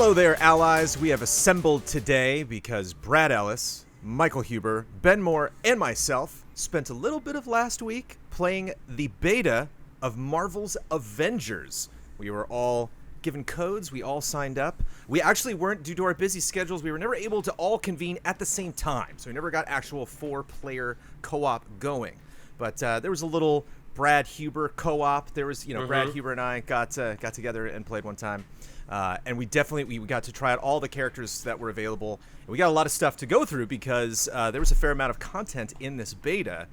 Hello there, allies. We have assembled today because Brad Ellis, Michael Huber, Ben Moore, and myself spent a little bit of last week playing the beta of Marvel's Avengers. We were all given codes. We all signed up. We actually weren't, due to our busy schedules, we were never able to all convene at the same time. So we never got actual 4-player co-op going. But there was a little Brad Huber co-op. There was, Brad Huber and I got together and played one time. And we got to try out all the characters that were available. And we got a lot of stuff to go through because there was a fair amount of content in this beta.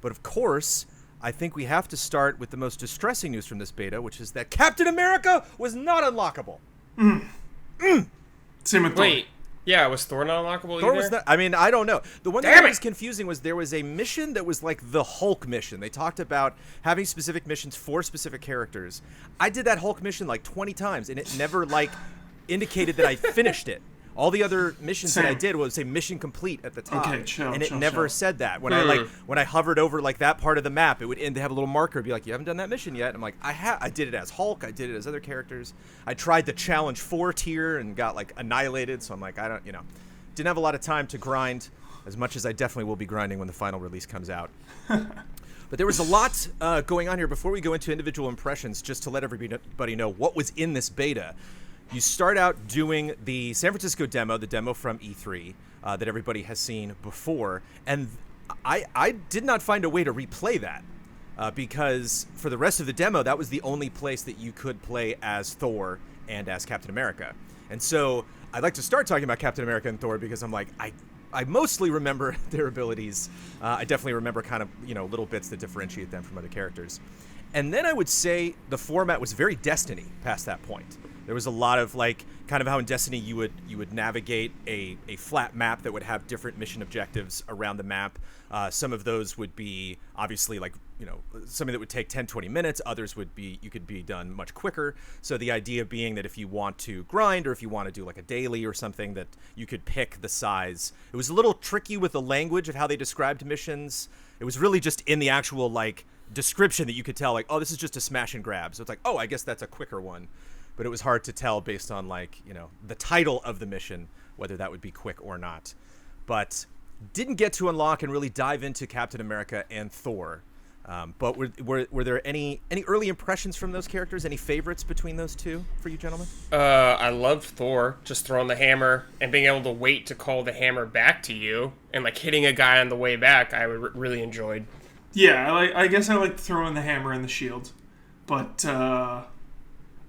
But of course, I think we have to start with the most distressing news from this beta, which is that Captain America was not unlockable. Same with Thor. Wait, yeah, was Thor not unlockable Thor either? was not, I don't know. The one that was confusing was there was a mission that was like the Hulk mission. They talked about having specific missions for specific characters. I did that Hulk mission like 20 times, and it never like indicated that I finished it. All the other missions that I did was say mission complete at the top, and it never said that. When I hovered over like that part of the map, it would end to have a little marker, be like, "You haven't done that mission yet." And I'm like, I did it as Hulk, I did it as other characters. I tried the challenge 4 tier and got like annihilated. So I'm like, didn't have a lot of time to grind as much as I definitely will be grinding when the final release comes out. But there was a lot going on here. Before we go into individual impressions, just to let everybody know what was in this beta. You start out doing the San Francisco demo, the demo from E3 that everybody has seen before, and I did not find a way to replay that because for the rest of the demo, that was the only place that you could play as Thor and as Captain America. And so I'd like to start talking about Captain America and Thor because I'm like, I mostly remember their abilities. I definitely remember kind of, little bits that differentiate them from other characters. And then I would say the format was very Destiny past that point. There was a lot of like kind of how in Destiny you would navigate a flat map that would have different mission objectives around the map. Some of those would be obviously like, something that would take 10-20 minutes. Others could be done much quicker. So the idea being that if you want to grind or if you want to do like a daily or something, that you could pick the size. It was a little tricky with the language of how they described missions. It was really just in the actual like description that you could tell like, oh, this is just a smash and grab. So it's like, oh, I guess that's a quicker one. But it was hard to tell based on like, the title of the mission, whether that would be quick or not. But didn't get to unlock and really dive into Captain America and Thor. But were there any early impressions from those characters? Any favorites between those two for you gentlemen? I loved Thor, just throwing the hammer and being able to wait to call the hammer back to you and like hitting a guy on the way back. I really enjoyed. Yeah, I guess I liked throwing the hammer and the shield. But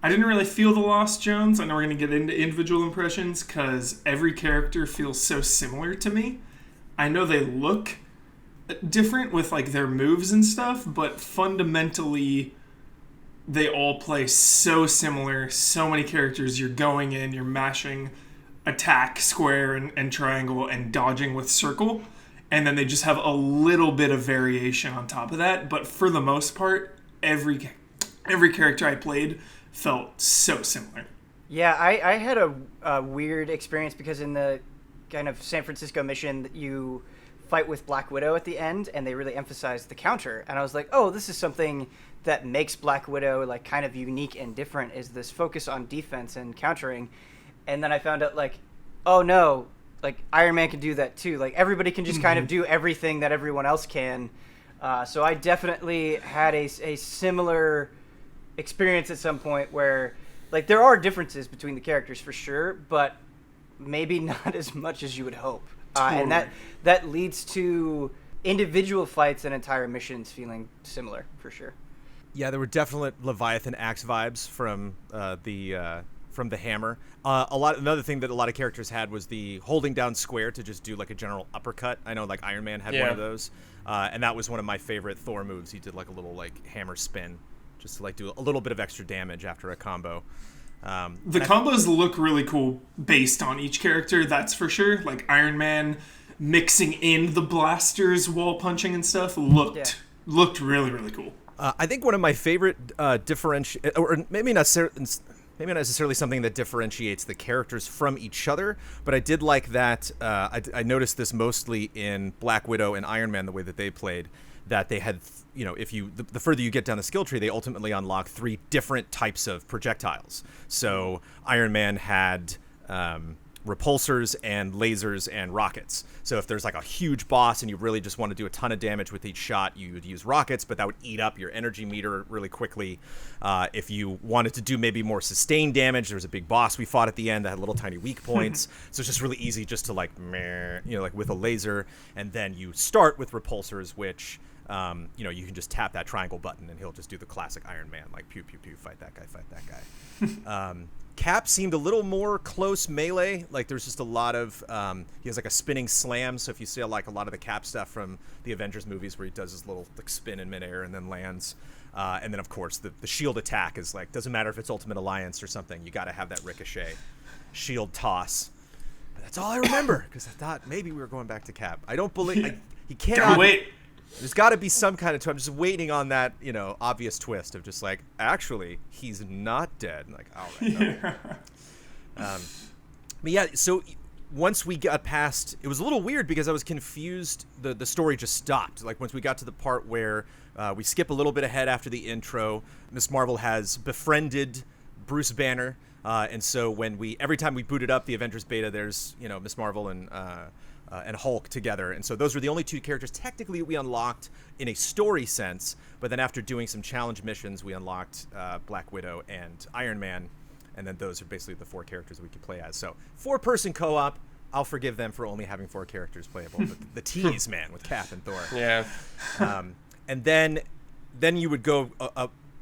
I didn't really feel the Lost Jones. I know we're going to get into individual impressions because every character feels so similar to me. I know they look different with like their moves and stuff, but fundamentally they all play so similar. So many characters, you're going in, you're mashing attack, square, and triangle, and dodging with circle. And then they just have a little bit of variation on top of that. But for the most part, every character I played felt so similar. Yeah, I had a weird experience because in the kind of San Francisco mission, you fight with Black Widow at the end, and they really emphasized the counter. And I was like, oh, this is something that makes Black Widow like kind of unique and different, is this focus on defense and countering. And then I found out like, oh no, like Iron Man can do that too. Like everybody can just kind of do everything that everyone else can. So I definitely had a similar experience at some point where like there are differences between the characters for sure, but maybe not as much as you would hope. And that leads to individual fights and entire missions feeling similar for sure. Yeah, there were definite Leviathan axe vibes from the hammer. Another thing that a lot of characters had was the holding down square to just do like a general uppercut. I know like Iron Man had one of those, and that was one of my favorite Thor moves. He did like a little like hammer spin, just to like do a little bit of extra damage after a combo. The combos look really cool based on each character, that's for sure. Like Iron Man mixing in the blasters, wall punching and stuff looked really, really cool. I think one of my favorite or maybe not necessarily something that differentiates the characters from each other, but I did like that. I noticed this mostly in Black Widow and Iron Man, the way that they played, that they had, if you the further you get down the skill tree, they ultimately unlock 3 different types of projectiles. So Iron Man had repulsors and lasers and rockets. So if there's like a huge boss and you really just want to do a ton of damage with each shot, you would use rockets, but that would eat up your energy meter really quickly. If you wanted to do maybe more sustained damage, there's a big boss we fought at the end that had little tiny weak points. So it's just really easy just to like, like with a laser. And then you start with repulsors, which, you can just tap that triangle button and he'll just do the classic Iron Man, like pew, pew, pew, fight that guy. Cap seemed a little more close melee. Like there's just a lot of he has like a spinning slam. So if you see like a lot of the Cap stuff from the Avengers movies where he does his little like spin in midair and then lands, and then of course the shield attack is like, doesn't matter if it's Ultimate Alliance or something, you got to have that ricochet shield toss. But that's all I remember because I thought maybe we were going back to Cap. I don't believe he cannot Gotta wait. There's got to be some kind of twist. I'm just waiting on that, obvious twist of just like, actually, he's not dead. And like, all right. Okay. But yeah, so once we got past, it was a little weird because I was confused. The story just stopped. Like once we got to the part where we skip a little bit ahead after the intro, Miss Marvel has befriended Bruce Banner. And so every time we booted up the Avengers Beta, there's, Miss Marvel and Hulk together. And so those were the only two characters technically we unlocked in a story sense. But then after doing some challenge missions, we unlocked Black Widow and Iron Man. And then those are basically the 4 characters we could play as. So 4-person co-op, I'll forgive them for only having 4 characters playable. But the tease, man, with Cap and Thor. Yeah. And then you would go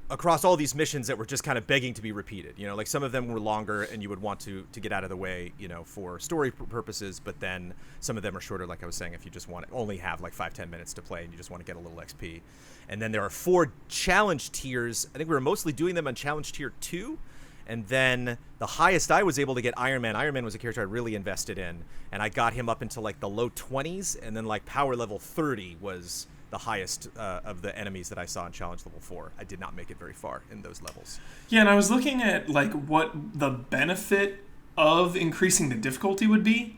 across all these missions that were just kind of begging to be repeated. Like some of them were longer and you would want to get out of the way, for story purposes, but then some of them are shorter, like I was saying, if you just want to only have like 5-10 minutes to play and you just want to get a little XP. And then there are 4 challenge tiers. I think we were mostly doing them on challenge tier 2. And then the highest I was able to get Iron Man. Iron Man was a character I really invested in, and I got him up into like the low 20s, and then like power level 30 was the highest of the enemies that I saw in challenge level 4. I did not make it very far in those levels. Yeah, and I was looking at like what the benefit of increasing the difficulty would be,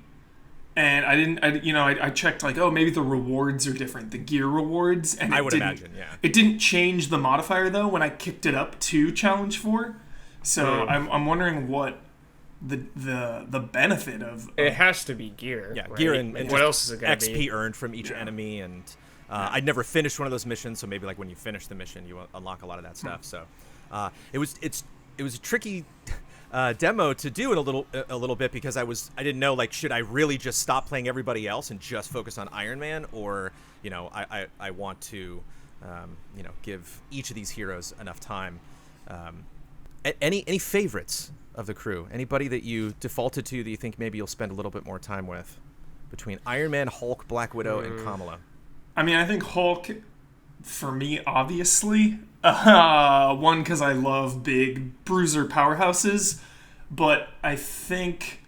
and I checked like, oh, maybe the rewards are different, the gear rewards, and I would imagine, yeah. It didn't change the modifier though when I kicked it up to challenge 4. So I'm wondering what the benefit of it has to be gear. Yeah, right? gear and what else is it going to be? XP earned from each enemy, and I'd never finished one of those missions, so maybe like when you finish the mission, you unlock a lot of that stuff. So it was a tricky demo to do in a little bit because I didn't know, like, should I really just stop playing everybody else and just focus on Iron Man, or I want to give each of these heroes enough time. Any favorites of the crew? Anybody that you defaulted to that you think maybe you'll spend a little bit more time with between Iron Man, Hulk, Black Widow, and Kamala? I mean, I think Hulk, for me, obviously. One, because I love big bruiser powerhouses, but I think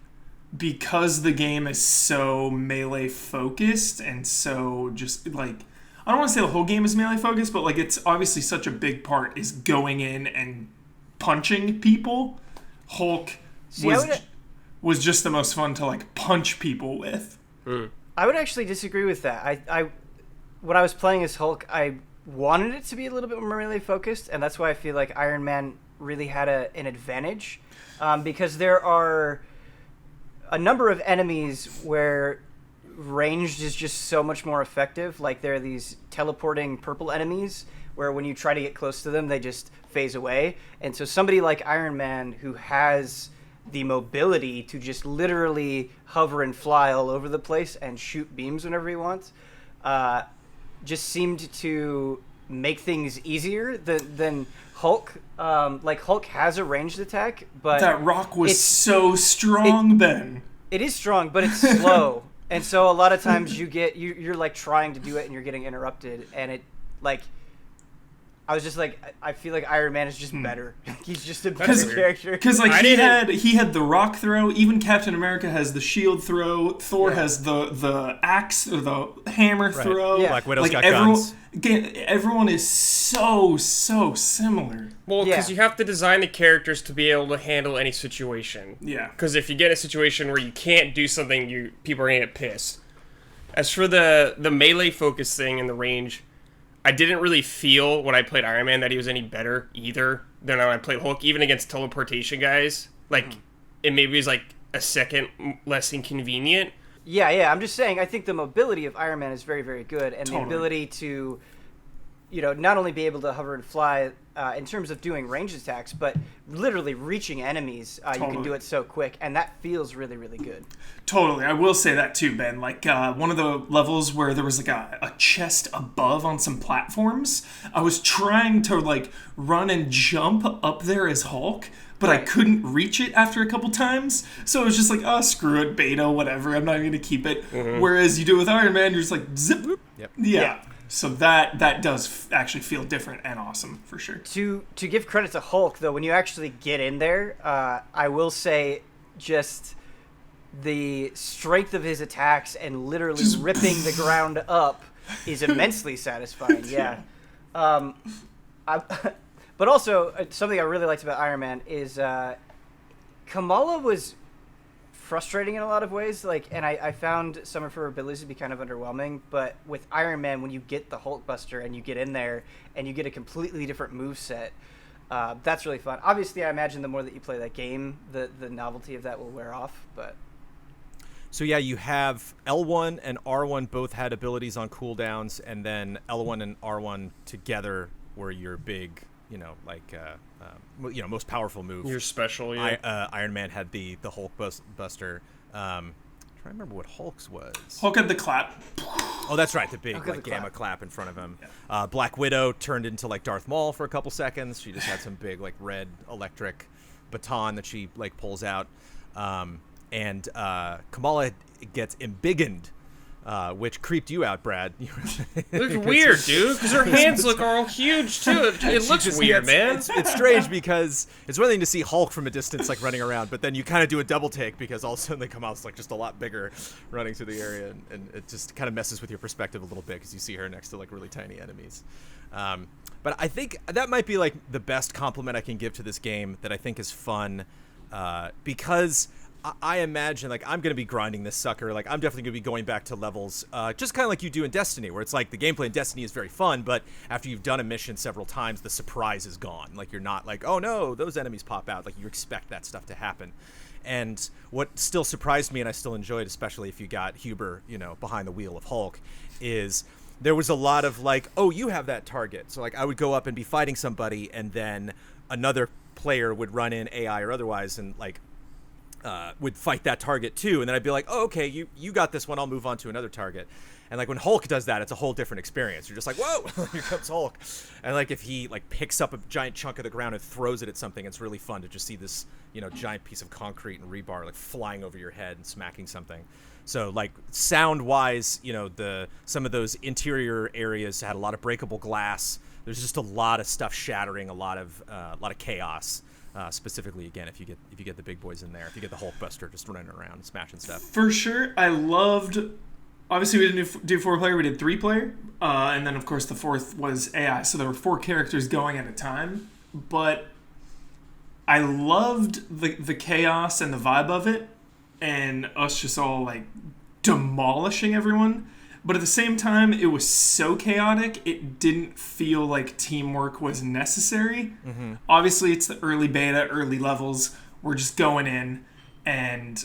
because the game is so melee focused and so just like, I don't want to say the whole game is melee focused, but like it's obviously such a big part is going in and punching people. Hulk was just the most fun to like punch people with. I would actually disagree with that. When I was playing as Hulk, I wanted it to be a little bit more melee focused, and that's why I feel like Iron Man really had an advantage, because there are a number of enemies where ranged is just so much more effective. Like there are these teleporting purple enemies where when you try to get close to them, they just phase away. And so somebody like Iron Man, who has the mobility to just literally hover and fly all over the place and shoot beams whenever he wants, just seemed to make things easier than Hulk. Like Hulk has a ranged attack, but that rock was so strong, Ben. It is strong, but it's slow. And so a lot of times you're like trying to do it and you're getting interrupted, and it like, I was just like, I feel like Iron Man is just better. He's just a better character. Because like he had the rock throw. Even Captain America has the shield throw. Thor has the axe or the hammer throw. Yeah. Black Widow's got guns. Everyone is so similar. Well, because you have to design the characters to be able to handle any situation. Yeah. Because if you get a situation where you can't do something, people are gonna get pissed. As for the melee focus thing and the range, I didn't really feel when I played Iron Man that he was any better either than when I played Hulk, even against teleportation guys. Like, it maybe was like a second less inconvenient. Yeah. I'm just saying, I think the mobility of Iron Man is very, very good, and Totally. the ability to, not only be able to hover and fly in terms of doing ranged attacks, but literally reaching enemies. You can Totally. do it so quick, and that feels really, really good. Totally, I will say that too, Ben. Like one of the levels where there was like a chest above on some platforms, I was trying to like run and jump up there as Hulk, but I couldn't reach it after a couple times. So it was just like, oh, screw it, Beta, whatever. I'm not going to keep it. Whereas you do it with Iron Man, you're just like zip. Yep. Yeah. So that does actually feel different and awesome for sure. To give credit to Hulk, though, when you actually get in there, I will say just the strength of his attacks and literally Just ripping the ground up is immensely satisfying. Yeah. But also, something I really liked about Iron Man is Kamala was frustrating in a lot of ways. And I found some of her abilities to be kind of underwhelming. But with Iron Man, when you get the Hulk Buster and you get in there and you get a completely different moveset, that's really fun. Obviously, I imagine the more that you play that game, the novelty of that will wear off. But So yeah, you have L1 and R1 both had abilities on cooldowns, and then L1 and R1 together were your big, most powerful move. You're special, yeah. Iron Man had the Hulk Buster. Trying to remember what Hulk's was. Hulk had the clap. Oh, that's right, the big Hulk had the gamma clap. clap in front of him. Yeah. Black Widow turned into like Darth Maul for a couple seconds. She just had some big like red electric baton that she like pulls out. And Kamala gets embiggened, which creeped you out, Brad. It looks weird, dude, because her hands look all huge, too. It looks weird, man. It's strange because it's one thing to see Hulk from a distance, like, running around, but then you kind of do a double take because all of a sudden they come out like just a lot bigger running through the area, and it just kind of messes with your perspective a little bit because you see her next to, like, really tiny enemies. But I think that might be, like, the best compliment I can give to this game that I think is fun because I imagine, like, I'm going to be grinding this sucker. Like, I'm definitely going to be going back to levels, just kind of like you do in Destiny, where it's like the gameplay in Destiny is very fun, but after you've done a mission several times, the surprise is gone. Like, you're not like, oh no, those enemies pop out. Like, you expect that stuff to happen. And what still surprised me, and I still enjoyed, especially if you got Huber, behind the wheel of Hulk, is there was a lot of like, oh, you have that target. So, like, I would go up and be fighting somebody, and then another player would run in, AI or otherwise, and, like, would fight that target too, and then I'd be like, oh, okay, you got this one, I'll move on to another target. And like when Hulk does that, it's a whole different experience. You're just like, whoa, here comes Hulk. And like if he like picks up a giant chunk of the ground and throws it at something, it's really fun to just see this giant piece of concrete and rebar like flying over your head and smacking something. So like sound wise, some of those interior areas had a lot of breakable glass. There's just a lot of stuff shattering, a lot of chaos. Specifically, again, if you get the big boys in there, if you get the Hulk Buster just running around and smashing stuff. For sure, I loved. Obviously, we didn't do 4-player; we did 3-player, and then of course the fourth was AI. So there were 4 characters going at a time. But I loved the chaos and the vibe of it, and us just all like demolishing everyone. But at the same time, it was so chaotic, it didn't feel like teamwork was necessary. Mm-hmm. Obviously, it's the early beta, early levels. We're just going in and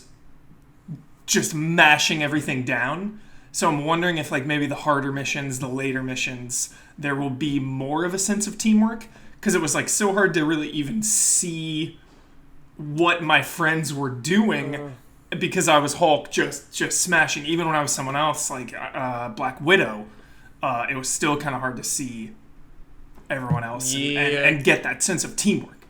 just mashing everything down. So I'm wondering if, like, maybe the harder missions, the later missions, there will be more of a sense of teamwork. Because it was, like, so hard to really even see what my friends were doing. Because I was Hulk just smashing. Even when I was someone else, like Black Widow, it was still kind of hard to see everyone else and get that sense of teamwork.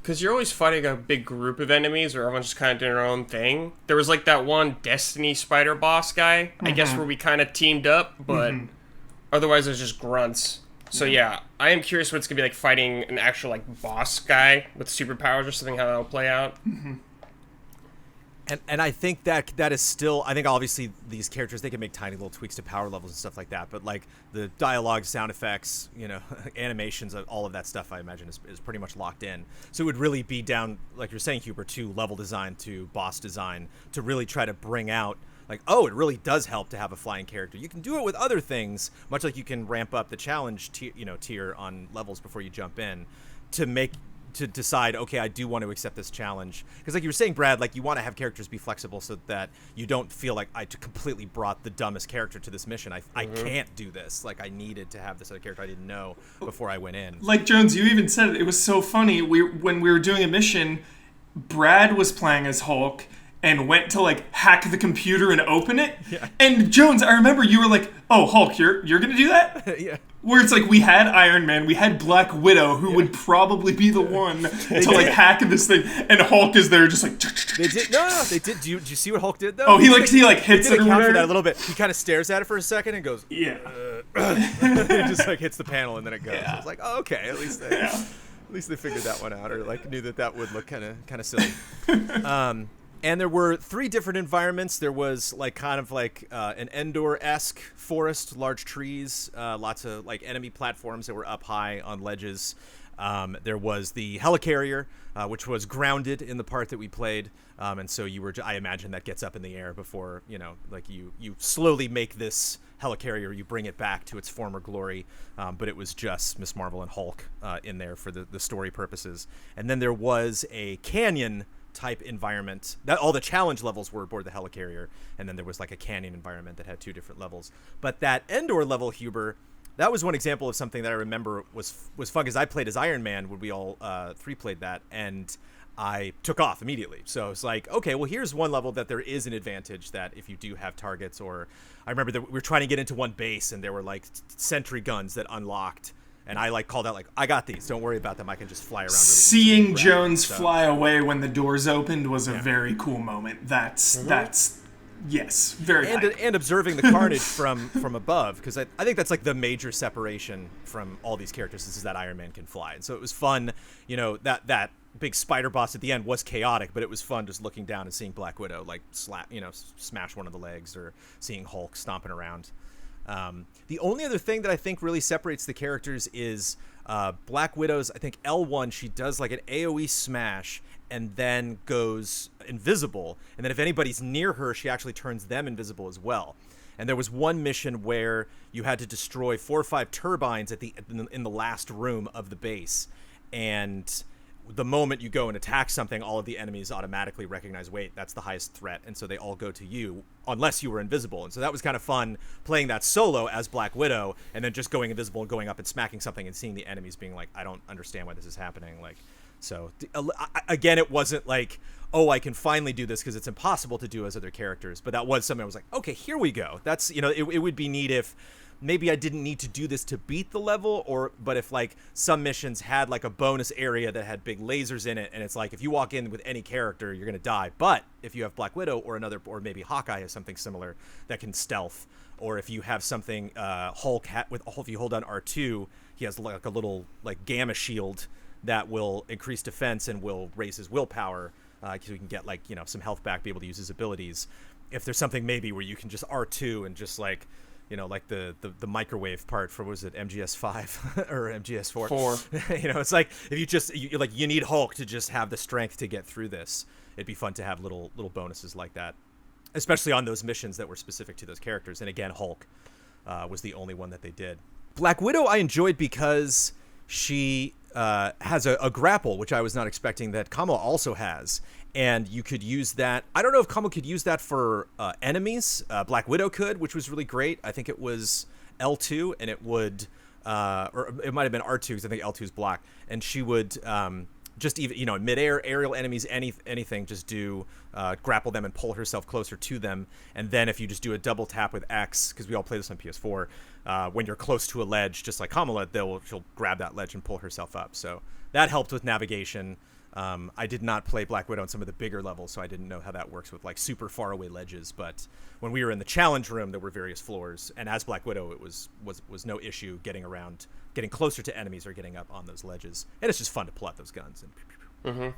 Because you're always fighting a big group of enemies or everyone's just kind of doing their own thing. There was like that one Destiny spider boss guy, I guess, where we kind of teamed up, but otherwise it was just grunts. So yeah, I am curious what it's going to be like fighting an actual like boss guy with superpowers or something, how that'll play out. Mm-hmm. And I think that is still, I think obviously these characters, they can make tiny little tweaks to power levels and stuff like that, but like the dialogue, sound effects, animations, all of that stuff I imagine is pretty much locked in. So it would really be down, like you're saying, Huber, to level design, to boss design, to really try to bring out like, oh, it really does help to have a flying character. You can do it with other things, much like you can ramp up the challenge tier on levels before you jump in, to make to decide, okay, I do want to accept this challenge. Because like you were saying, Brad, like you want to have characters be flexible so that you don't feel like I completely brought the dumbest character to this mission. I can't do this. Like I needed to have this other character I didn't know before I went in. Like Jones, you even said it. It was so funny. When we were doing a mission, Brad was playing as Hulk and went to like hack the computer and open it. Yeah. And Jones, I remember you were like, "Oh, Hulk, you're gonna do that?" Yeah. Where it's like we had Iron Man, we had Black Widow, who would probably be the one to like hack this thing, and Hulk is there just like. They did they did. Do you see what Hulk did though? Oh, he hits it it or account for whatever. that a little bit. He kind of stares at it for a second and goes, Yeah. it just like hits the panel and then it goes. Yeah. I was like, oh, okay, at least they figured that one out, or like knew that would look kind of silly. And there were 3 different environments. There was like kind of like an Endor-esque forest, large trees, lots of like enemy platforms that were up high on ledges. There was the helicarrier, which was grounded in the part that we played. And so I imagine that gets up in the air before, like you slowly make this helicarrier, you bring it back to its former glory. But it was just Miss Marvel and Hulk in there for the story purposes. And then there was a canyon type environment that all the challenge levels were aboard the helicarrier, and then there was like a canyon environment that had 2 different levels. But that Endor level, Huber, that was one example of something that I remember was fun, because I played as Iron Man when we all 3 played that, and I took off immediately. So it's like, okay, well, here's one level that there is an advantage that if you do have targets, or I remember that we were trying to get into one base and there were like sentry guns that unlocked. And I like called out like, I got these. Don't worry about them. I can just fly around. Really Seeing Jones fly away when the doors opened was a very cool moment. That's yes, very hype. And observing the carnage from above, because I think that's like the major separation from all these characters is that Iron Man can fly. And so it was fun. That big spider boss at the end was chaotic, but it was fun just looking down and seeing Black Widow like smash one of the legs, or seeing Hulk stomping around. The only other thing that I think really separates the characters is Black Widow's, I think L1, she does like an AoE smash and then goes invisible. And then if anybody's near her, she actually turns them invisible as well. And there was one mission where you had to destroy 4 or 5 turbines in the last room of the base. And the moment you go and attack something, all of the enemies automatically recognize, wait, that's the highest threat, and so they all go to you unless you were invisible. And so that was kind of fun playing that solo as Black Widow, and then just going invisible and going up and smacking something and seeing the enemies being like, I don't understand why this is happening. Like, so again, it wasn't like, oh, I can finally do this because it's impossible to do as other characters, but that was something I was like, okay, here we go. That's, it would be neat if maybe I didn't need to do this to beat the level, but if like some missions had like a bonus area that had big lasers in it, and it's like if you walk in with any character, you're gonna die. But if you have Black Widow or maybe Hawkeye has something similar that can stealth, or if you have something Hulk if you hold on R2, he has like a little like gamma shield that will increase defense and will raise his willpower, because we can get like some health back, be able to use his abilities. If there's something maybe where you can just R2 and just like like the microwave part for, what was it, MGS5 or MGS4? It's like if you need Hulk to just have the strength to get through this. It'd be fun to have little bonuses like that, especially on those missions that were specific to those characters. And again, Hulk was the only one that they did. Black Widow I enjoyed because she has a grapple, which I was not expecting that Kamala also has. And you could use that. I don't know if Kamala could use that for enemies. Black Widow could, which was really great. I think it was L2, and it would, or it might have been R2, because I think L2 is block. And she would just even, midair, aerial enemies, anything, just do grapple them and pull herself closer to them. And then if you just do a double tap with X, because we all play this on PS4, when you're close to a ledge, just like Kamala, she'll grab that ledge and pull herself up. So that helped with navigation. I did not play Black Widow on some of the bigger levels, so I didn't know how that works with like super far away ledges. But when we were in the challenge room, there were various floors, and as Black Widow, it was no issue getting around, getting closer to enemies or getting up on those ledges. And it's just fun to pull out those guns. And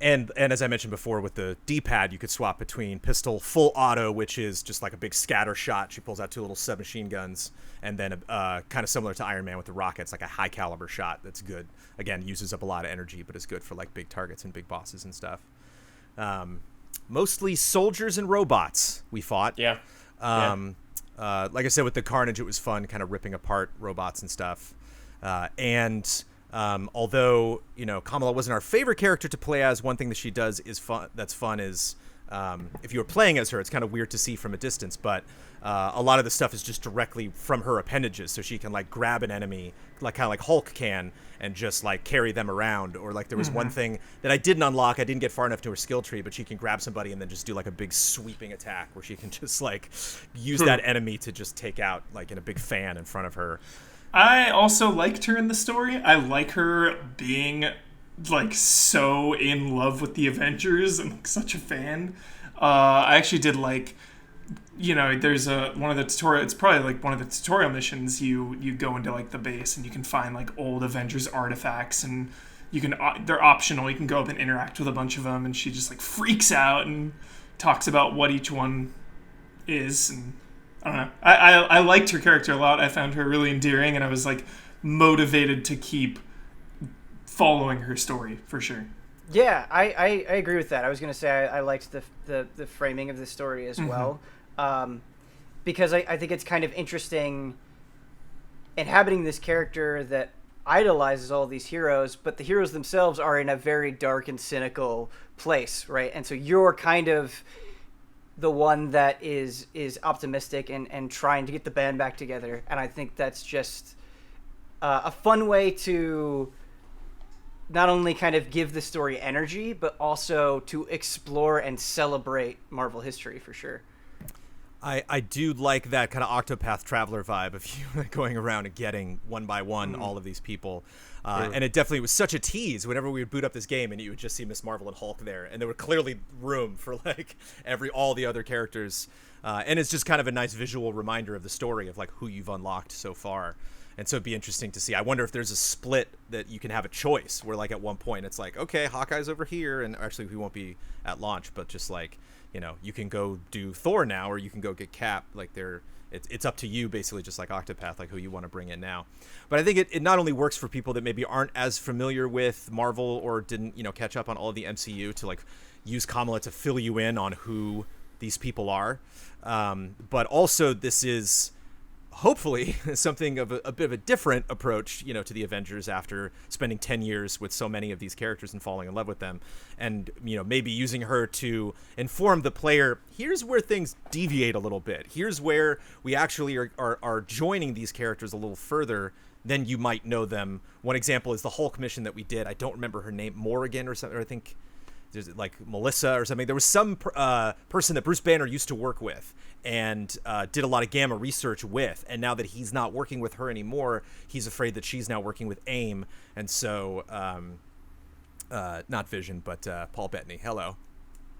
and as I mentioned before, with the D-pad, you could swap between pistol full auto, which is just like a big scatter shot. She pulls out 2 little submachine guns, and then kind of similar to Iron Man with the rockets, like a high caliber shot that's good. Again, uses up a lot of energy, but is good for like big targets and big bosses and stuff. Mostly soldiers and robots we fought. Yeah. Like I said, with the carnage, it was fun kind of ripping apart robots and stuff. And Although, Kamala wasn't our favorite character to play as, one thing that she does is fun. That's fun is if you're playing as her, it's kind of weird to see from a distance, but a lot of the stuff is just directly from her appendages. So she can like grab an enemy, like kind of like Hulk can, and just like carry them around. Or like there was one thing that I didn't unlock. I didn't get far enough to her skill tree, but she can grab somebody and then just do like a big sweeping attack where she can just like use that enemy to just take out like in a big fan in front of her. I also liked her in the story. I like her being like so in love with the Avengers and like such a fan. I actually did like, there's one of the tutorial. It's probably like one of the tutorial missions. You go into like the base and you can find like old Avengers artifacts, and you can they're optional. You can go up and interact with a bunch of them, and she just like freaks out and talks about what each one is. And I don't know. I liked her character a lot. I found her really endearing, and I was like motivated to keep following her story for sure. Yeah, I agree with that. I was going to say I liked the framing of the story as well, because I think it's kind of interesting inhabiting this character that idolizes all these heroes, but the heroes themselves are in a very dark and cynical place, right? And so you're kind of the one that is optimistic and trying to get the band back together, and I think that's just a fun way to not only kind of give the story energy, but also to explore and celebrate Marvel history for sure. I do like that kind of Octopath Traveler vibe of you going around and getting one by one all of these people. And it definitely was such a tease whenever we would boot up this game and you would just see Miss Marvel and Hulk there. And there were clearly room for like all the other characters. And it's just kind of a nice visual reminder of the story of like who you've unlocked so far. And so it'd be interesting to see. I wonder if there's a split that you can have a choice where like at one point it's like, okay, Hawkeye's over here. And actually he won't be at launch, but just like, you can go do Thor now, or you can go get Cap. Like it's up to you basically, just like Octopath, like who you want to bring in now. But I think it not only works for people that maybe aren't as familiar with Marvel or didn't, catch up on all of the MCU to like use Kamala to fill you in on who these people are. But also this is hopefully something of a bit of a different approach, to the Avengers after spending 10 years with so many of these characters and falling in love with them. And, maybe using her to inform the player, here's where things deviate a little bit. Here's where we actually are joining these characters a little further than you might know them. One example is the Hulk mission that we did. I don't remember her name, Morrigan or something, or I think there's like Melissa or something. There was some person that Bruce Banner used to work with and did a lot of Gamma research with. And now that he's not working with her anymore, he's afraid that she's now working with AIM. And so, not Vision, but Paul Bettany. Hello.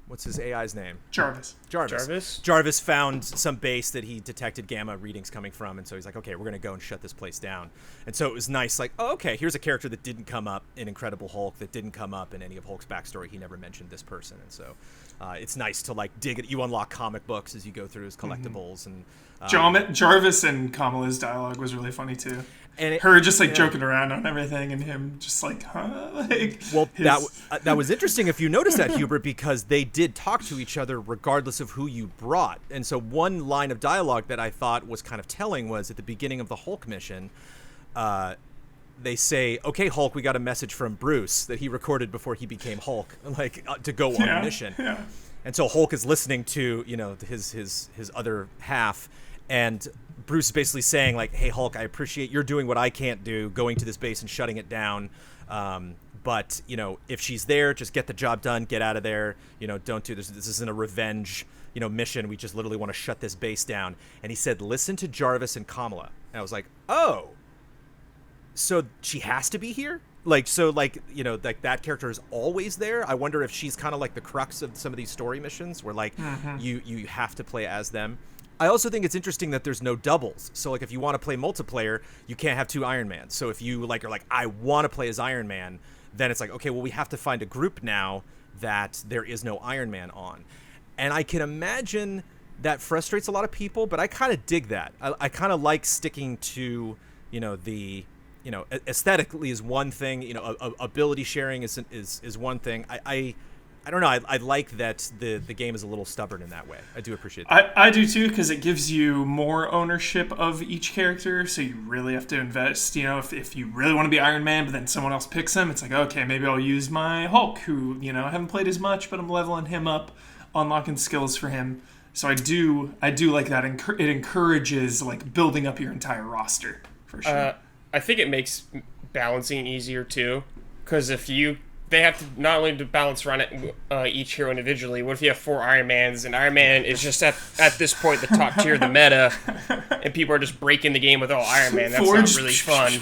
What's his AI's name? Jarvis found some base that he detected Gamma readings coming from, and so he's like, okay, we're going to go and shut this place down. And so it was nice, like, oh, okay, here's a character that didn't come up in Incredible Hulk, that didn't come up in any of Hulk's backstory. He never mentioned this person, and so it's nice to, like, dig it. You unlock comic books as you go through his collectibles. And Jarvis and Kamala's dialogue was really funny, too. And her just like joking around on everything, and him just like, huh? Like, that was interesting if you noticed that, Hubert, because they did talk to each other regardless of who you brought. And so one line of dialogue that I thought was kind of telling was at the beginning of the Hulk mission, they say, okay, Hulk, we got a message from Bruce that he recorded before he became Hulk, like to go on a mission. Yeah. And so Hulk is listening to, his other half, and Bruce is basically saying, like, hey, Hulk, I appreciate you're doing what I can't do, going to this base and shutting it down. But, if she's there, just get the job done, get out of there. Don't do this. This isn't a revenge, mission. We just literally want to shut this base down. And he said, listen to Jarvis and Kamala. And I was like, oh, so she has to be here? Like, so, like, like that character is always there. I wonder if she's kind of like the crux of some of these story missions where, like, you have to play as them. I also think it's interesting that there's no doubles. So, like, if you want to play multiplayer, you can't have two Iron Mans. So if you, like, are like, I want to play as Iron Man, then it's like, okay, well, we have to find a group now that there is no Iron Man on. And I can imagine that frustrates a lot of people, but I kind of dig that. I kind of like sticking to, the, aesthetically is one thing, ability sharing is one thing. I don't know. I like that the game is a little stubborn in that way. I do appreciate that. I do too, because it gives you more ownership of each character, so you really have to invest. You know, if you really want to be Iron Man, but then someone else picks him, it's like, okay, maybe I'll use my Hulk, who, you know, I haven't played as much, but I'm leveling him up, unlocking skills for him. So I do like that. It encourages like building up your entire roster for sure. I think it makes balancing easier too, because they have to not only to balance around each hero individually. What if you have 4 Iron Mans, and Iron Man is just at this point the top tier of the meta, and people are just breaking the game with Iron Man? That's not really fun.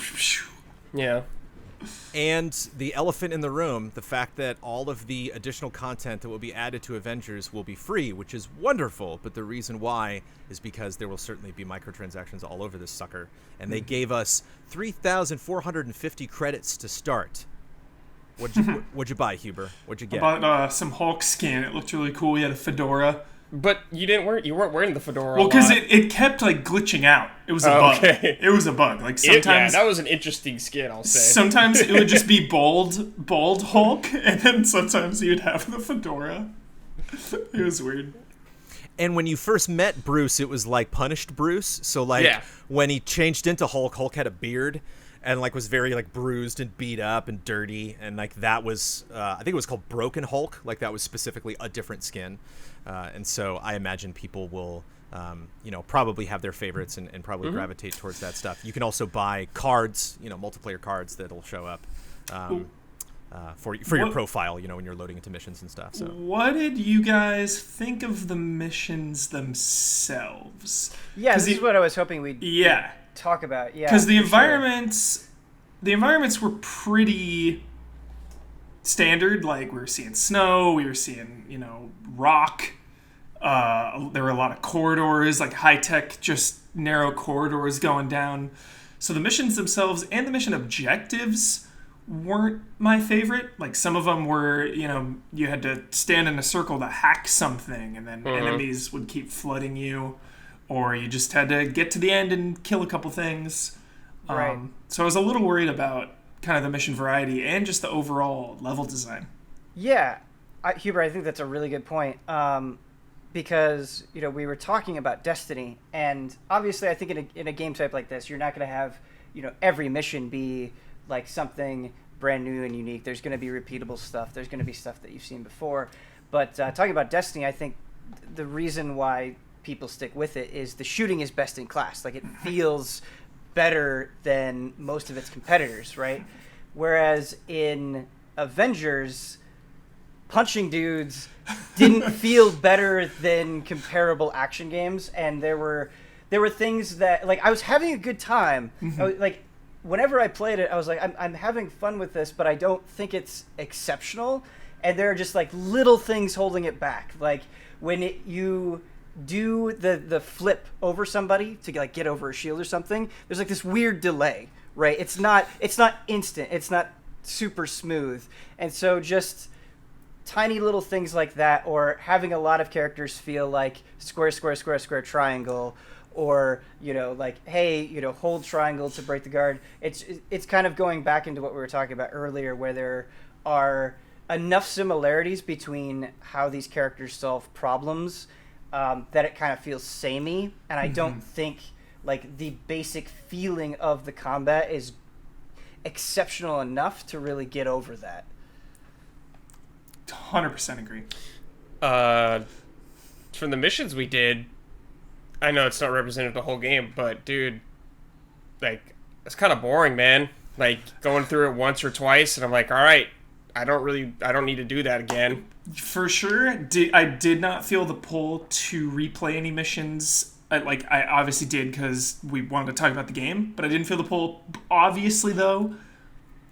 Yeah. And the elephant in the room, the fact that all of the additional content that will be added to Avengers will be free, which is wonderful, but the reason why is because there will certainly be microtransactions all over this sucker. And they gave us 3,450 credits to start. What'd you buy, Huber? What'd you get? I bought some Hulk skin. It looked really cool. He had a fedora. But you weren't wearing the fedora. Well, because it kept like glitching out. It was a bug. Okay. It was a bug. Like sometimes that was an interesting skin, I'll say. Sometimes it would just be bald Hulk, and then sometimes he would have the fedora. It was weird. And when you first met Bruce, it was like punished Bruce. So like when he changed into Hulk, Hulk had a beard. And like was very like bruised and beat up and dirty, and like that was I think it was called Broken Hulk. Like that was specifically a different skin, and so I imagine people will probably have their favorites and probably gravitate towards that stuff. You can also buy cards, multiplayer cards that'll show up for your profile, when you're loading into missions and stuff. So what did you guys think of the missions themselves? Yeah, this is what I was hoping we'd talk about. Yeah, because the environments were pretty standard. Like we were seeing snow, we were seeing rock. There were a lot of corridors, like high tech, just narrow corridors going down. So the missions themselves and the mission objectives weren't my favorite. Like some of them were, you had to stand in a circle to hack something, and then enemies would keep flooding you. Or you just had to get to the end and kill a couple things. Right. So I was a little worried about kind of the mission variety and just the overall level design. Yeah. Huber, I think that's a really good point. Because, we were talking about Destiny. And obviously, I think in a game type like this, you're not going to have, every mission be like something brand new and unique. There's going to be repeatable stuff. There's going to be stuff that you've seen before. But talking about Destiny, I think the reason why people stick with it is the shooting is best in class. Like it feels better than most of its competitors, right? Whereas in Avengers, punching dudes didn't feel better than comparable action games, and there were things that like I was having a good time. Like whenever I played it, I was like, I'm having fun with this, but I don't think it's exceptional. And there are just like little things holding it back. Like when you do the flip over somebody to like get over a shield or something, there's like this weird delay, right? It's not instant. It's not super smooth. And so just tiny little things like that, or having a lot of characters feel like square, square, square, square, triangle, or like, hey, hold triangle to break the guard. It's kind of going back into what we were talking about earlier, where there are enough similarities between how these characters solve problems that it kind of feels samey, and I don't think like the basic feeling of the combat is exceptional enough to really get over that. 100% agree. From the missions we did, I know it's not representative of the whole game, but dude, like it's kind of boring, man. Like going through it once or twice, and I'm like, all right, I don't need to do that again. For sure, I did not feel the pull to replay any missions. I obviously did because we wanted to talk about the game, but I didn't feel the pull. Obviously, though,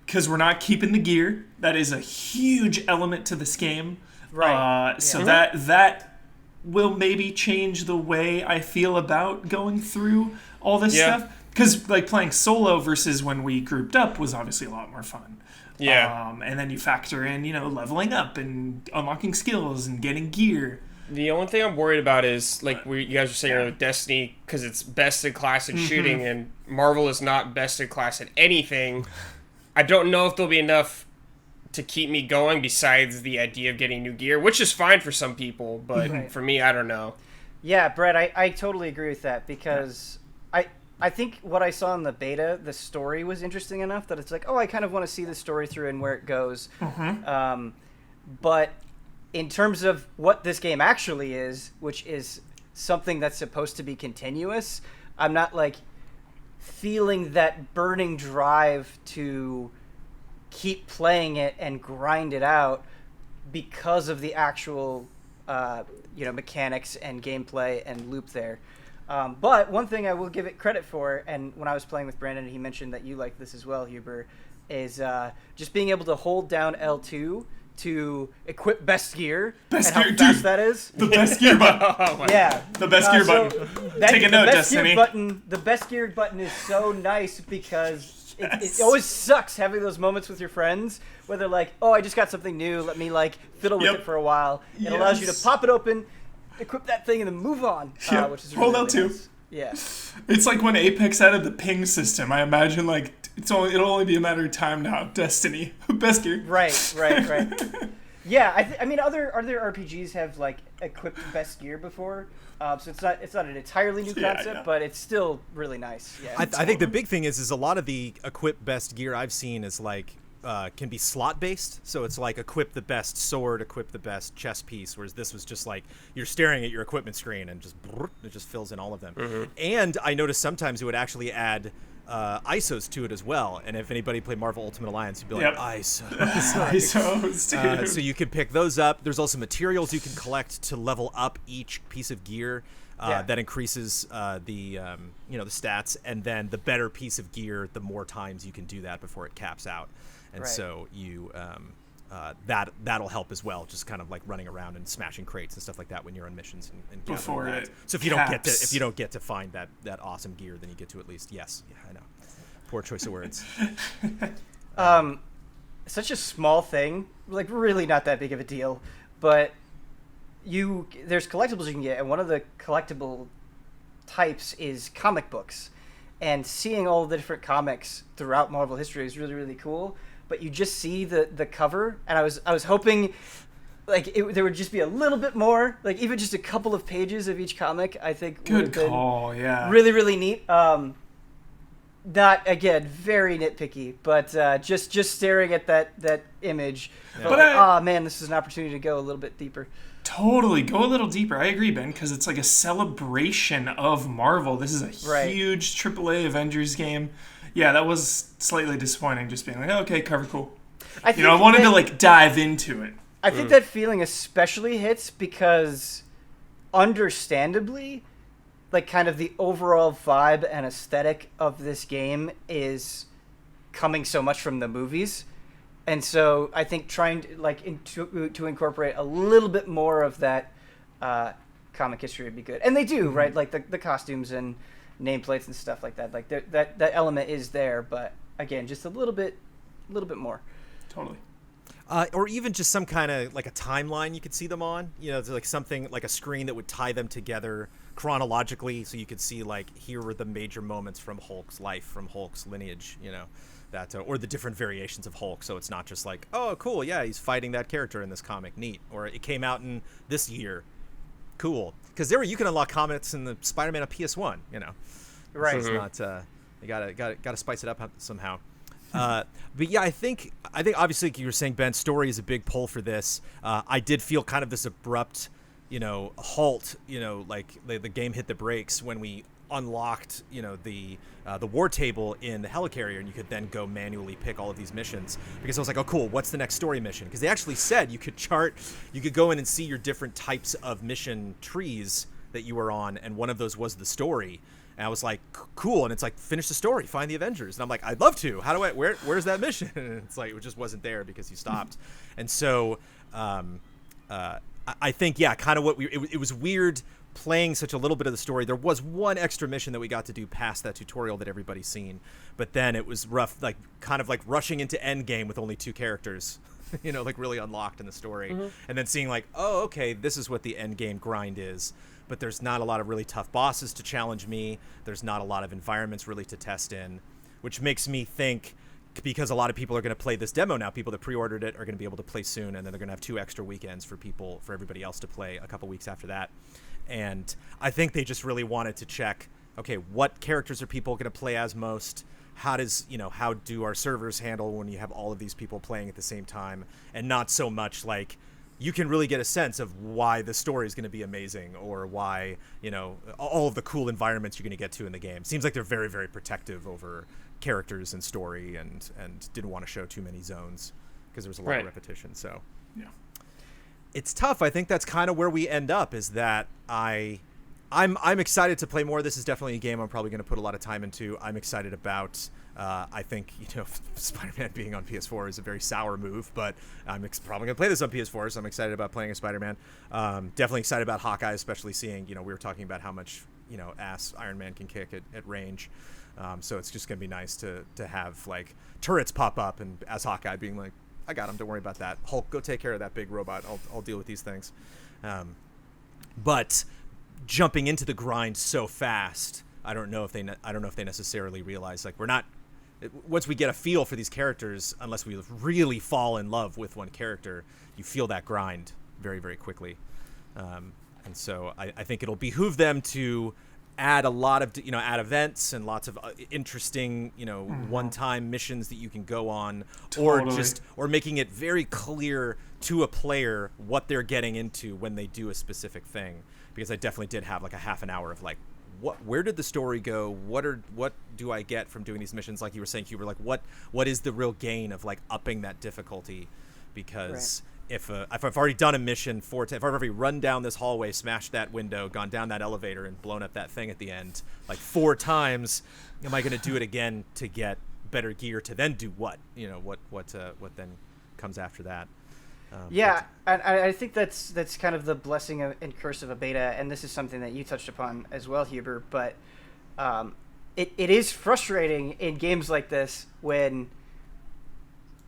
because we're not keeping the gear. That is a huge element to this game. Right. So that will maybe change the way I feel about going through all this stuff. Because like playing solo versus when we grouped up was obviously a lot more fun. Yeah. And then you factor in, leveling up and unlocking skills and getting gear. The only thing I'm worried about is, like you guys were saying with Destiny, because it's best in class at shooting, and Marvel is not best in class at anything. I don't know if there'll be enough to keep me going besides the idea of getting new gear, which is fine for some people, but for me, I don't know. Yeah, Brett, I totally agree with that because I think what I saw in the beta, the story was interesting enough that it's like, oh, I kind of want to see the story through and where it goes. But in terms of what this game actually is, which is something that's supposed to be continuous, I'm not like feeling that burning drive to keep playing it and grind it out because of the actual mechanics and gameplay and loop there. But one thing I will give it credit for, and when I was playing with Brandon, he mentioned that you like this as well, Huber, is just being able to hold down L2 to equip best gear. Best and gear, how fast dude. that is. The best gear button. Yeah. The best gear button. Take a note, Destiny. The best gear button is so nice because it always sucks having those moments with your friends where they're like, oh, I just got something new. Let me like fiddle with it for a while. It allows you to pop it open, equip that thing, and then move on. Which is really, Hold really L2. nice. Yeah. It's like when Apex added the ping system. I imagine like it'll only be a matter of time now. Destiny. Best gear. Right. Yeah, I mean, other RPGs have like equipped best gear before, so it's not an entirely new concept, but it's still really nice. Yeah, I think the big thing is a lot of the equip best gear I've seen is like can be slot based, so it's like equip the best sword, equip the best chest piece, whereas this was just like you're staring at your equipment screen and it just fills in all of them. And I noticed sometimes it would actually add ISOs to it as well, and if anybody played Marvel Ultimate Alliance, you'd be like, ISOs. ISOs, dude. So you can pick those up. There's also materials you can collect to level up each piece of gear. That increases the stats, and then the better piece of gear, the more times you can do that before it caps out. And so you that'll help as well, just kind of like running around and smashing crates and stuff like that when you're on missions and before it. So if you don't get to find that awesome gear, then you get to at least I know. Poor choice of words. Such a small thing, like really not that big of a deal, but there's collectibles you can get, and one of the collectible types is comic books. And seeing all the different comics throughout Marvel history is really, really cool. But you just see the cover, and I was hoping like there would just be a little bit more, like even just a couple of pages of each comic. I think would have been really, really neat. Not again very nitpicky, but just staring at that image. Yeah. But man, this is an opportunity to go a little bit deeper. Totally. Go a little deeper. I agree, Ben, because it's like a celebration of Marvel. This is a huge AAA Avengers game. Yeah, that was slightly disappointing, just being like, okay, cover cool. I wanted to like dive into it. I think that feeling especially hits because, understandably, like kind of the overall vibe and aesthetic of this game is coming so much from the movies. And so I think trying to to incorporate a little bit more of that comic history would be good. And they do, right? Like the costumes and nameplates and stuff like that. Like that element is there, but again, just a little bit more. Totally. Or even just some kind of like a timeline you could see them on. It's like something like a screen that would tie them together chronologically, so you could see like here were the major moments from Hulk's life, from Hulk's lineage. That or the different variations of Hulk, so it's not just like, oh cool, yeah, he's fighting that character in this comic, neat, or it came out in this year, cool, because you can unlock comics in the Spider-Man on PS1, right? So it's not you gotta spice it up somehow. But yeah, I think obviously like you were saying, Ben, story is a big pull for this. I did feel kind of this abrupt halt, like the game hit the brakes when we unlocked the war table in the helicarrier, and you could then go manually pick all of these missions, because I was like, oh cool, what's the next story mission? Because they actually said you could go in and see your different types of mission trees that you were on, and one of those was the story. And I was like, cool, and it's like, finish the story, find the Avengers. And I'm like, I'd love to. How do I, where's that mission? And it's like, it just wasn't there because you stopped. And so I think, yeah, kind of it was weird playing such a little bit of the story. There was one extra mission that we got to do past that tutorial that everybody's seen, but then it was rough, like kind of like rushing into Endgame with only 2 characters, like really unlocked in the story, and then seeing like, oh, okay, this is what the Endgame grind is. But there's not a lot of really tough bosses to challenge me. There's not a lot of environments really to test in, which makes me think because a lot of people are going to play this demo now. People that pre-ordered it are going to be able to play soon, and then they're going to have 2 extra weekends for everybody else to play a couple weeks after that. And I think they just really wanted to check, okay, what characters are people going to play as most? How do our servers handle when you have all of these people playing at the same time, and not so much like you can really get a sense of why the story is going to be amazing, or why, all of the cool environments you're going to get to in the game. Seems like they're very, very protective over characters and story, and didn't want to show too many zones because there was a lot of repetition. So yeah, it's tough. I think that's kind of where we end up, is that I'm excited to play more. This is definitely a game I'm probably going to put a lot of time into. I'm excited about. I think Spider-Man being on PS4 is a very sour move, but I'm probably going to play this on PS4, so I'm excited about playing a Spider-Man. Definitely excited about Hawkeye, especially seeing, we were talking about how much, ass Iron Man can kick at range. So it's just going to be nice to have, like, turrets pop up, and as Hawkeye being like, I got him, don't worry about that. Hulk, go take care of that big robot. I'll deal with these things. But jumping into the grind so fast, I don't know if they necessarily realize, like, we're not. Once we get a feel for these characters, unless we really fall in love with one character, you feel that grind very, very quickly. And so I think it'll behoove them to add a lot of, add events and lots of interesting, one-time missions that you can go on, or making it very clear to a player what they're getting into when they do a specific thing. Because I definitely did have like a half an hour of like, where did the story go? What do I get from doing these missions? Like you were saying, Huber, like what is the real gain of like upping that difficulty? Because if I've already done a mission if I've already run down this hallway, smashed that window, gone down that elevator, and blown up that thing at the end like 4 times, am I going to do it again to get better gear to then do what? What then comes after that? And I think that's kind of the blessing and curse of a beta, and this is something that you touched upon as well, Huber. But it is frustrating in games like this when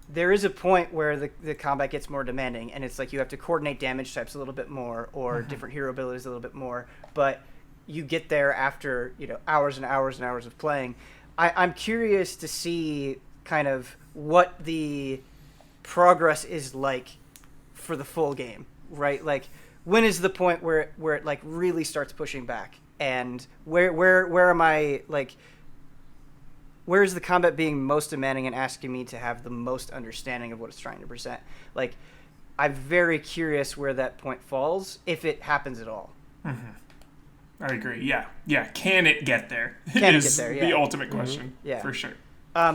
there is a point where the combat gets more demanding, and it's like you have to coordinate damage types a little bit more, or different hero abilities a little bit more. But you get there after hours and hours and hours of playing. I'm curious to see kind of what the progress is like for the full game, right? Like, when is the point where it like really starts pushing back, and where am I, like, where is the combat being most demanding and asking me to have the most understanding of what it's trying to present? Like, I'm very curious where that point falls, if it happens at all. I agree. Yeah. Can it get there? Can it is get there? Yeah. The ultimate question. Yeah, for sure.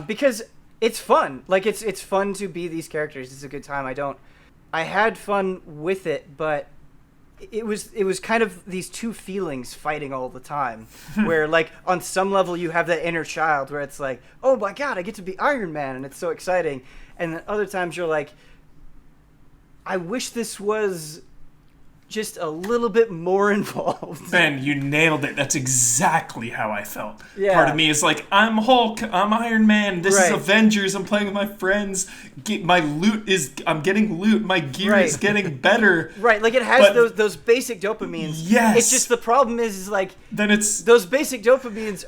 Because it's fun. Like, it's fun to be these characters. It's a good time. I had fun with it, but it was kind of these two feelings fighting all the time. Where, like, on some level you have that inner child where it's like, oh my god, I get to be Iron Man, and it's so exciting. And then other times you're like, I wish this was just a little bit more involved. Ben, you nailed it. That's exactly how I felt. Yeah. Part of me is like, I'm Hulk, I'm Iron Man, this is Avengers, I'm playing with my friends, I'm getting loot, my gear is getting better. Right, like it has those basic dopamines. Yes. It's just the problem is like, then it's those basic dopamines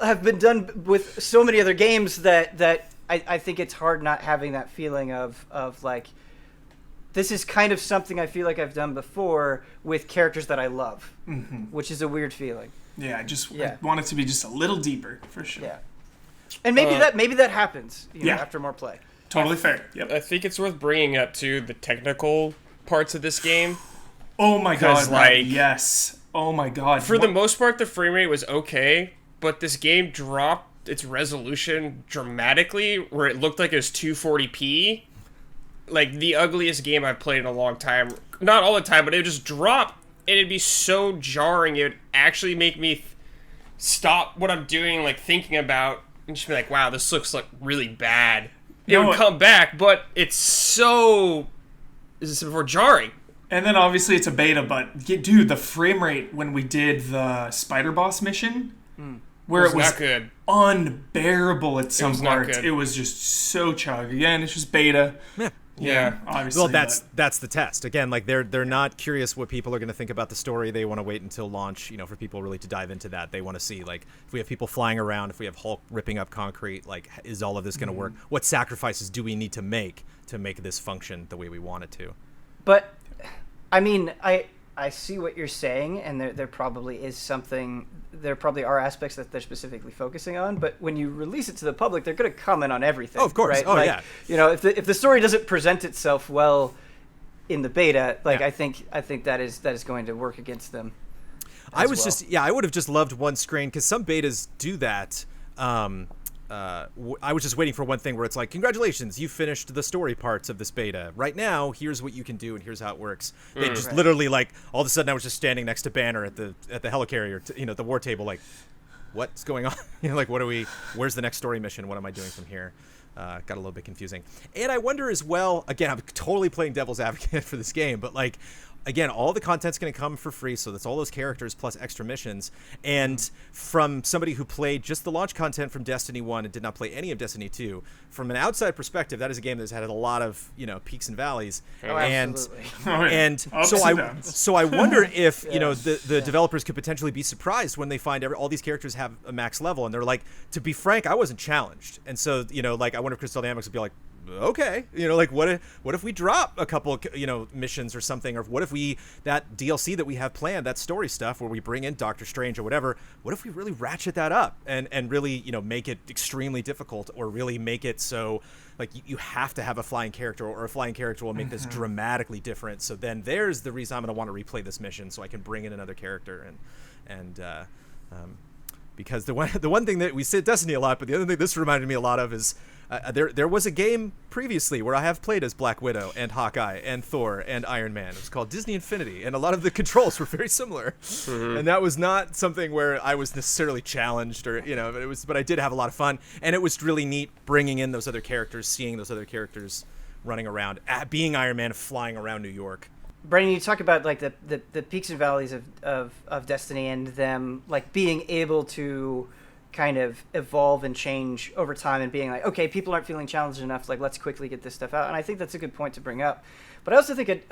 have been done with so many other games that I think it's hard not having that feeling of like, this is kind of something I feel like I've done before with characters that I love, which is a weird feeling. Yeah, I want it to be just a little deeper, for sure. Yeah, and maybe that happens after more play. Totally fair. Yep. I think it's worth bringing up too the technical parts of this game. Oh my god! Like, yes. Oh my god. For the most part, the frame rate was okay, but this game dropped its resolution dramatically, where it looked like it was 240p. Like, the ugliest game I've played in a long time. Not all the time, but it would just drop, and it'd be so jarring. It would actually make me stop what I'm doing, like, thinking about, and just be like, wow, this looks, like, really bad. It would come back, but it's so jarring. And then, obviously, it's a beta, but, dude, the frame rate when we did the Spider Boss mission, where it was not good. Unbearable at some parts. It was just so chug. Again, it's just beta. Yeah. Yeah. Obviously. Well, that's the test. Again, like they're not curious what people are going to think about the story. They want to wait until launch, for people really to dive into that. They want to see, like, if we have people flying around, if we have Hulk ripping up concrete, like, is all of this going to work? What sacrifices do we need to make this function the way we want it to? But I mean, I see what you're saying, and there probably is something. There probably are aspects that they're specifically focusing on, but when you release it to the public, they're going to comment on everything. Oh, of course. Right? Oh, like, yeah. If the story doesn't present itself well in the beta, like, Yeah. I think that is going to work against them. I would have just loved one screen, because some betas do that. I was just waiting for one thing where it's like, congratulations, you finished the story parts of this beta. Right now, here's what you can do and here's how it works. They just literally, like, all of a sudden I was just standing next to Banner at the helicarrier, at the war table, like, what's going on? Like, where's the next story mission? What am I doing from here? Got a little bit confusing. And I wonder as well, again, I'm totally playing devil's advocate for this game, but, like, again, all the content's going to come for free, so that's all those characters plus extra missions. And from somebody who played just the launch content from Destiny 1 and did not play any of Destiny 2, from an outside perspective, that is a game that's had a lot of, peaks and valleys. Oh, and absolutely. and so I wonder if, the developers could potentially be surprised when they find all these characters have a max level, and they're like, to be frank, I wasn't challenged. And so, like, I wonder if Crystal Dynamics would be like, okay, like, what if we drop a couple, missions or something, or what if that DLC that we have planned, that story stuff where we bring in Doctor Strange or whatever, what if we really ratchet that up and really, make it extremely difficult, or really make it so, like, you have to have a flying character, or a flying character will make this dramatically different. So then there's the reason I'm going to want to replay this mission, so I can bring in another character and because the one thing that we said Destiny a lot, but the other thing this reminded me a lot of is there was a game previously where I have played as Black Widow and Hawkeye and Thor and Iron Man. It was called Disney Infinity, and a lot of the controls were very similar. And that was not something where I was necessarily challenged, or but I did have a lot of fun, and it was really neat bringing in those other characters, seeing those other characters running around, being Iron Man, flying around New York. Brandon, you talk about, like, the peaks and valleys of Destiny, and them, like, being able to kind of evolve and change over time, and being like, okay, people aren't feeling challenged enough, like, let's quickly get this stuff out. And I think that's a good point to bring up. But I also think,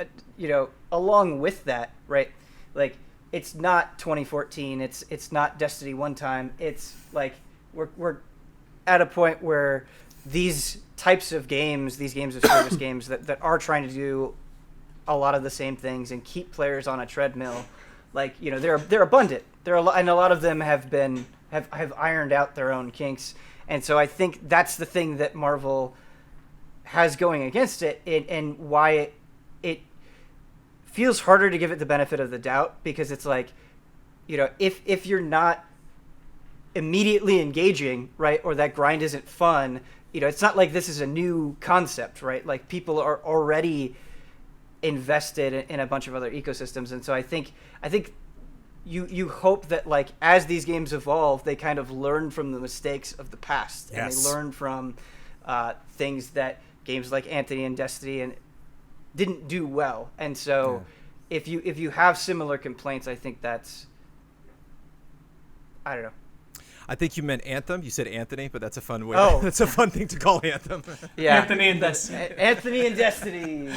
along with that, right, like, it's not 2014, it's not Destiny one time, it's like we're at a point where these types of games, these games of service games that are trying to do a lot of the same things and keep players on a treadmill, like, they're abundant. And a lot of them have ironed out their own kinks. And so I think that's the thing that Marvel has going against it, and why it feels harder to give it the benefit of the doubt, because it's like, if you're not immediately engaging, right, or that grind isn't fun, it's not like this is a new concept, right? Like, people are already invested in a bunch of other ecosystems. And so I think you hope that, like, as these games evolve, they kind of learn from the mistakes of the past. Yes. And they learn from things that games like Anthony and Destiny didn't do well. And so if you have similar complaints, I think that's, I don't know. I think you meant Anthem. You said Anthony, but that's a fun way. Oh. That's a fun thing to call Anthem. Yeah. Anthony and Destiny. Anthony and Destiny.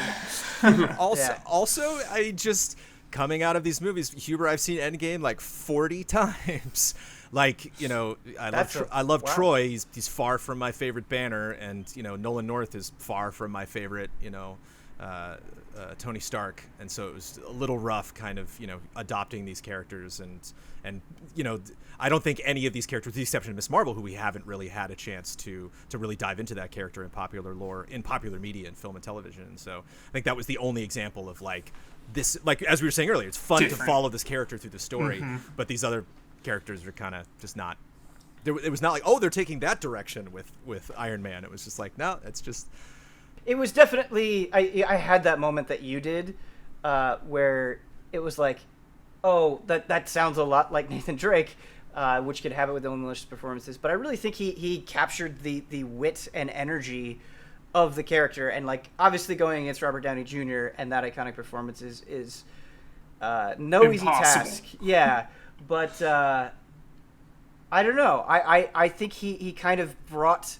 Also, I just, coming out of these movies, Huber, I've seen Endgame like 40 times. Like, I love wow. Troy. He's far from my favorite Banner, and Nolan North is far from my favorite, Tony Stark. And so it was a little rough, kind of, adopting these characters, and I don't think any of these characters, with the exception of Miss Marvel, who we haven't really had a chance to really dive into that character in popular lore, in popular media, in film and television. And so I think that was the only example of, like, this, like, as we were saying earlier, it's fun to follow this character through the story, but these other characters are kind of just not. It was not like, oh, they're taking that direction with Iron Man. It was just like, no, it's just. It was definitely, I had that moment that you did, where it was like, oh, that sounds a lot like Nathan Drake, which could have it with the malicious performances. But I really think he captured the wit and energy of the character, and, like, obviously going against Robert Downey Jr. and that iconic performance is no Impossible. easy task. Yeah, but I don't know. I think he kind of brought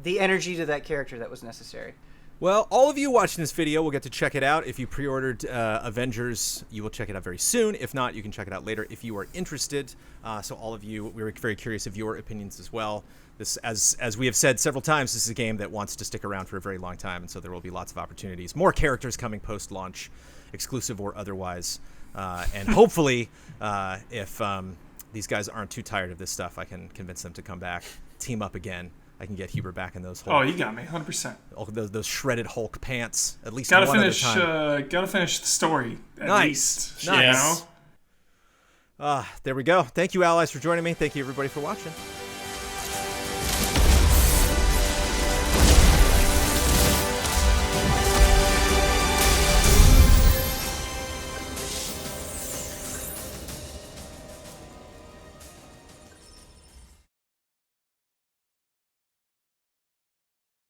the energy to that character that was necessary. Well, all of you watching this video will get to check it out. If you pre-ordered Avengers, you will check it out very soon. If not, you can check it out later if you are interested. So all of you, we were very curious of your opinions as well. This, as we have said several times, this is a game that wants to stick around for a very long time, and so there will be lots of opportunities. More characters coming post-launch, exclusive or otherwise. And hopefully, if these guys aren't too tired of this stuff, I can convince them to come back, team up again. I can get Huber back in those Hulk. Oh, you got me, 100%. Those shredded Hulk pants. At least gotta one finish. at a time. Gotta finish the story. At least. Nice. You know? There we go. Thank you, allies, for joining me. Thank you, everybody, for watching.